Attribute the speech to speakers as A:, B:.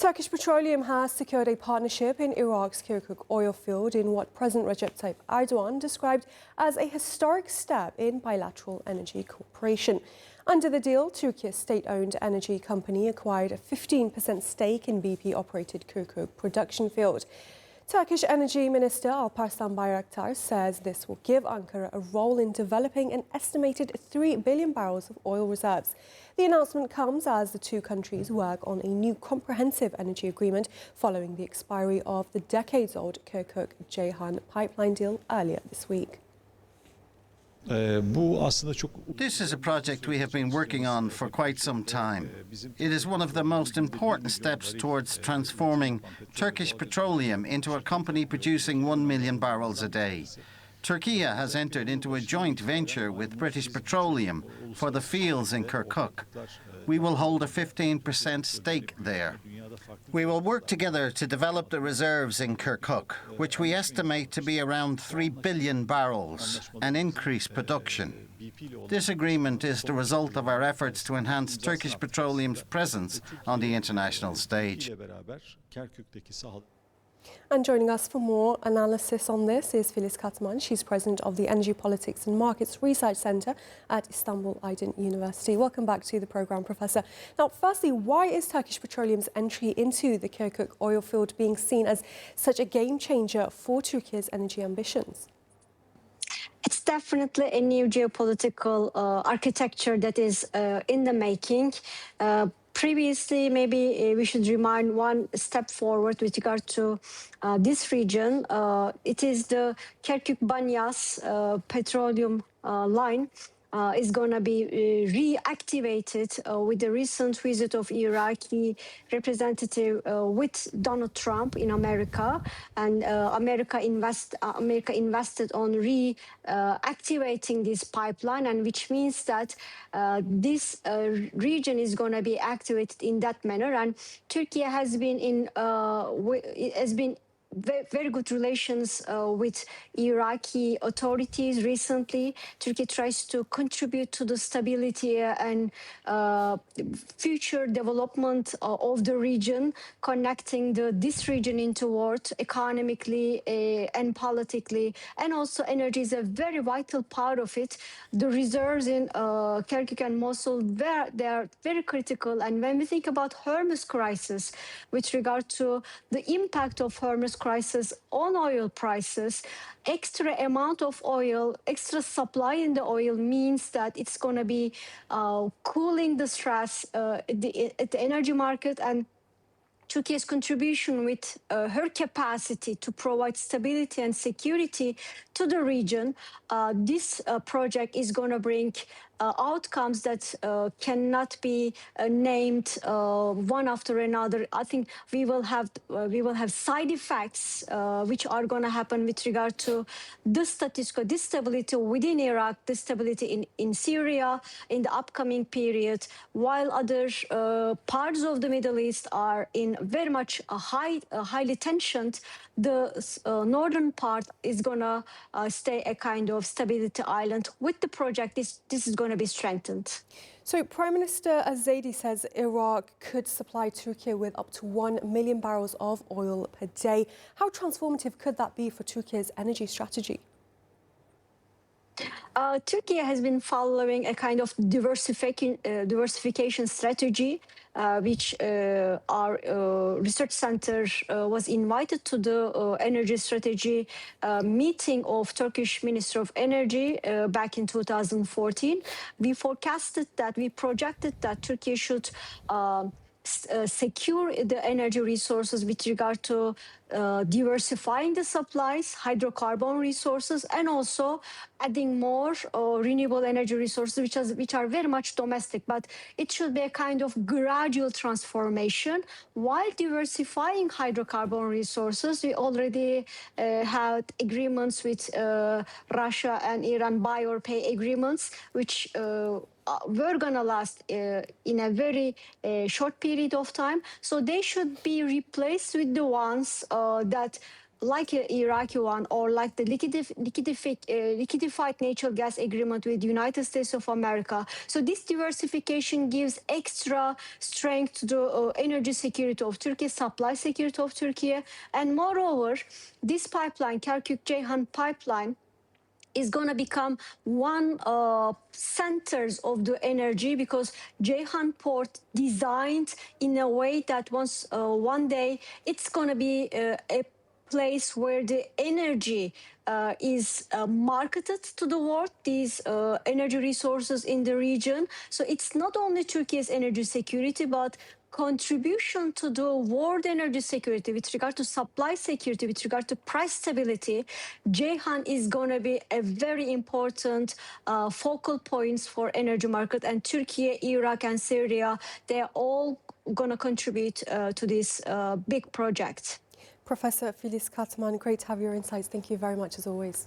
A: Turkish Petroleum has secured a partnership in Iraq's Kirkuk oil field in what President Recep Tayyip Erdogan described as a historic step in bilateral energy cooperation. Under the deal, Turkey's state-owned energy company acquired a 15% stake in BP-operated Kirkuk production field. Turkish Energy Minister Alparslan Bayraktar says this will give Ankara a role in developing an estimated 3 billion barrels of oil reserves. The announcement comes as the two countries work on a new comprehensive energy agreement following the expiry of the decades-old Kirkuk-Ceyhan pipeline deal earlier this week.
B: This is a project we have been working on for quite some time. It is one of the most important steps towards transforming Turkish Petroleum into a company producing 1 million barrels a day. Turkey has entered into a joint venture with British Petroleum for the fields in Kirkuk. We will hold a 15% stake there. We will work together to develop the reserves in Kirkuk, which we estimate to be around 3 billion barrels, and increase production. This agreement is the result of our efforts to enhance Turkish Petroleum's presence on the international stage.
A: And joining us for more analysis on this is Filiz Katman. She's president of the Energy Politics and Markets Research Centre at Istanbul Aydin University. Welcome back to the programme, Professor. Now, firstly, why is Turkish Petroleum's entry into the Kirkuk oil field being seen as such a game changer for Turkey's energy ambitions?
C: It's definitely a new geopolitical architecture that is in the making. Previously, maybe we should remind one step forward with regard to this region. It is the Kirkuk-Banyas petroleum line is going to be reactivated with the recent visit of Iraqi representative with Donald Trump in America, and America invested on reactivating this pipeline, and which means that this region is going to be activated in that manner. And Turkey has been in very good relations with Iraqi authorities recently. Turkey tries to contribute to the stability and future development of the region, connecting this region into world economically and politically, and also energy is a very vital part of it. The reserves in Kirkuk and Mosul, they are very critical. And when we think about Hormuz crisis, with regard to the impact of Hormuz crisis on oil prices, extra amount of oil, extra supply in the oil means that it's going to be cooling the stress at the energy market. And Turkey's contribution with her capacity to provide stability and security to the region, this project is going to bring outcomes that cannot be named one after another. I think we will have side effects which are going to happen with regard to the status quo, this stability within Iraq, the stability in Syria in the upcoming period, while other parts of the Middle East are in very much a highly tensioned. The northern part is going to stay a kind of stability island. With the project, this is going to be strengthened.
A: So Prime Minister Aydin says Iraq could supply Turkey with up to 1 million barrels of oil per day. How transformative could that be for Turkey's energy strategy?
C: Turkey has been following a kind of diversification strategy, which our research center was invited to the energy strategy meeting of Turkish Minister of Energy back in 2014. We projected that Turkey should secure the energy resources with regard to diversifying the supplies, hydrocarbon resources, and also adding more renewable energy resources, which are very much domestic. But it should be a kind of gradual transformation. While diversifying hydrocarbon resources, we already had agreements with Russia and Iran, buy or pay agreements, which were going to last in a very short period of time. So they should be replaced with the ones that like a Iraqi one or like the liquefied natural gas agreement with the United States of America. So this diversification gives extra strength to the energy security of Turkey, supply security of Turkey. And moreover, this pipeline, Kirkuk-Ceyhan pipeline, is going to become one centers of the energy, because Ceyhan port designed in a way that once one day it's going to be a place where the energy is marketed to the world, these energy resources in the region. So it's not only Turkey's energy security, but contribution to the world energy security with regard to supply security, with regard to price stability. Ceyhan is going to be a very important focal points for energy market, and Turkey, Iraq, and Syria, they're all going to contribute to this big project.
A: Professor Filiz Katman, great to have your insights. Thank you very much as always.